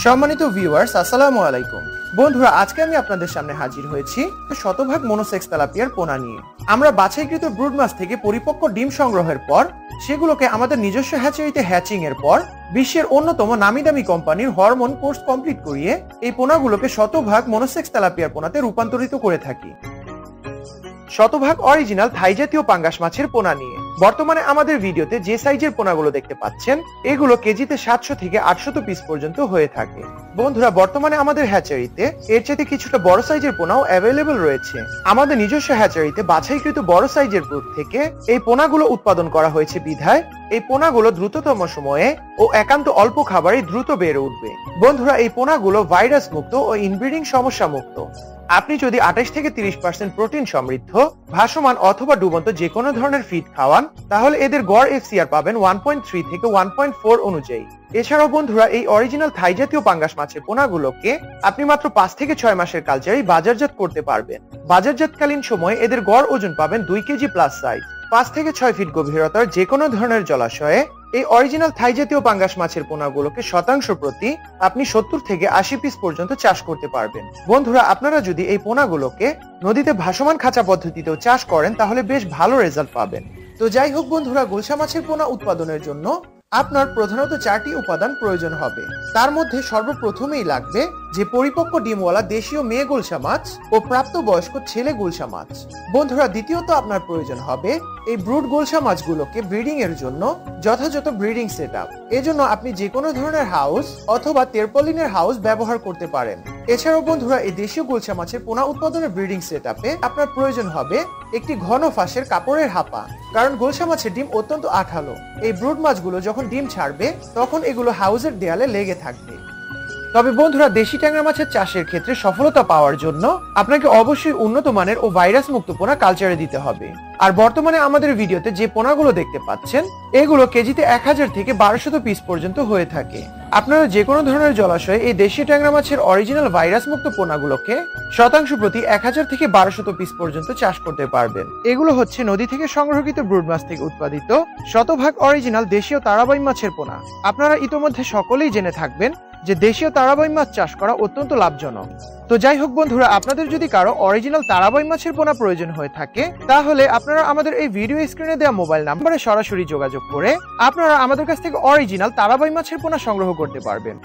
সম্মানিত ভিউয়ার্স, আসসালামু আলাইকুম। বন্ধুরা, আজকে আমি আপনাদের সামনে হাজির হয়েছি শতভাগ মনোসেক্স তেলাপিয়ার পোনা নিয়ে। আমরা বাছাইকৃত ব্রুড মাছ থেকে পরিপক্ক ডিম সংগ্রহের পর সেগুলোকে আমাদের নিজস্ব হ্যাচারিতে হ্যাচিং এর পর বিশ্বের অন্যতম নামি দামি কোম্পানির হরমোন কোর্স কমপ্লিট করিয়ে এই পোনাগুলোকে শতভাগ মনোসেক্স তেলাপিয়ার পোনাতে রূপান্তরিত করে থাকি। শতভাগ অরিজিনাল থাই জাতীয় পাঙ্গাস মাছের পোনা নিয়ে বর্তমানে আমাদের ভিডিওতে যে সাইজের পোনাগুলো দেখতে পাচ্ছেন, এগুলো কেজিতে 700 থেকে 800 পিস পর্যন্ত হয়ে থাকে। বন্ধুরা, বর্তমানে আমাদের হ্যাচারিতে এর চাইতে কিছুটা বড় সাইজের পোনাও অ্যাভেলেবল রয়েছে। আমাদের নিজস্ব হ্যাচারিতে বাছাইকৃত বড় সাইজের ব্রুড থেকে এই পোনাগুলো উৎপাদন করা হয়েছে বিধায় এই পোনাগুলো দ্রুততম সময়ে ও একান্ত অল্প খাবারে দ্রুত বেড়ে উঠবে। বন্ধুরা, এই পোনাগুলো ভাইরাস মুক্ত ও ইনব্রিডিং সমস্যা মুক্ত। আপনি যদি 28 থেকে 30% প্রোটিন সমৃদ্ধ ভাসমান অথবা ডুবন্ত যে কোনো ধরনের ফিড খাওয়ান, তাহলে এদের গড় এফসিআর পাবেন 1.3 থেকে 1.4 অনুযায়ী। এছাড়াও বন্ধুরা, এই অরিজিনাল থাই জাতীয় পাঙ্গাস মাছের পোনাগুলোকে আপনি মাত্র 5 থেকে 6 মাসের কালচারেই বাজারজাত করতে পারবেন। বাজারজাতকালীন সময়ে এদের গড় ওজন পাবেন 2 কেজি প্লাস সাইজ। 5 থেকে 6 ফিট গভীরতার যে কোনো ধরনের জলাশয়ে এই অরিজিনাল থাই জাতীয় পাঙ্গাস মাছের পোনাগুলোকে শতাংশ প্রতি আপনি 70 থেকে 80 পিস পর্যন্ত চাষ করতে পারবেন। বন্ধুরা, আপনারা যদি এই পোনাগুলোকে নদীতে ভাসমান খাঁচা পদ্ধতিতেও চাষ করেন তাহলে বেশ ভালো রেজাল্ট পাবেন। তো যাই হোক বন্ধুরা, গুলশা মাছের পোনা উৎপাদনের জন্য আপনার প্রধানত 4টি উপাদান প্রয়োজন হবে। তার মধ্যে সর্বপ্রথমেই লাগবে যে পরিপক্ক ডিমওয়ালা দেশীয় মেয়ে গুলশা মাছ ও প্রাপ্তবয়স্ক ছেলে গুলশা মাছ। বন্ধুরা, দ্বিতীয়ত আপনার প্রয়োজন হবে এই ব্রুড গুলশা মাছগুলোকে ব্রিডিং এর জন্য যথাযথ ব্রিডিং সেটআপ। এজন্য আপনি যে কোনো ধরনের হাউস অথবা তেরপলিনের হাউস ব্যবহার করতে পারেন। এছাড়াও বন্ধুরা, এই দেশীয় গুলশা মাছের পোনা উৎপাদনের ব্রিডিং সেটআপে আপনার প্রয়োজন হবে একটি ঘন ফাঁসের কাপড়ের হাপা, কারণ গুলশা মাছের ডিম অত্যন্ত আঠালো। এই ব্রুড মাছগুলো যখন ডিম ছাড়বে তখন এগুলো হাউসের দেয়ালে লেগে থাকবে। তবে বন্ধুরা, দেশি ট্যাংরা মাছের চাষের ক্ষেত্রে সফলতা পাওয়ার জন্য আপনাকে অবশ্যই উন্নত মানের ও ভাইরাস মুক্ত পোনা কালচারে দিতে হবে। আর বর্তমানে আমাদের ভিডিওতে যে পোনাগুলো দেখতে পাচ্ছেন, এগুলো কেজিতে 1000 থেকে 1200 পিস পর্যন্ত হয়ে থাকে। আপনারা যে কোনো ধরনের জলাশয়ে এই দেশি ট্যাংরা মাছের অরিজিনাল ভাইরাস মুক্ত পোনাগুলোকে শতাংশ প্রতি 1000 থেকে 1200 পিস পর্যন্ত চাষ করতে পারবেন। এগুলো হচ্ছে নদী থেকে সংগ্রহকৃত ব্রুড মাছ থেকে উৎপাদিত শতভাগ অরিজিনাল দেশীয় তারাবাই মাছের পোনা। আপনারা ইতোমধ্যে সকলেই জেনে থাকবেন যে দেশীয় তারাবাই মাছ চাষ করা অত্যন্ত লাভজনক। তো যাই হোক বন্ধুরা, আপনাদের যদি কারো অরিজিনাল তারাবাই মাছের পোনা প্রয়োজন হয়ে থাকে, তাহলে আপনারা আমাদের এই ভিডিও স্ক্রিনে দেওয়া মোবাইল নাম্বারে সরাসরি যোগাযোগ করে আপনারা আমাদের কাছ থেকে অরিজিনাল তারাবাই মাছের পোনা সংগ্রহ করতে পারবেন।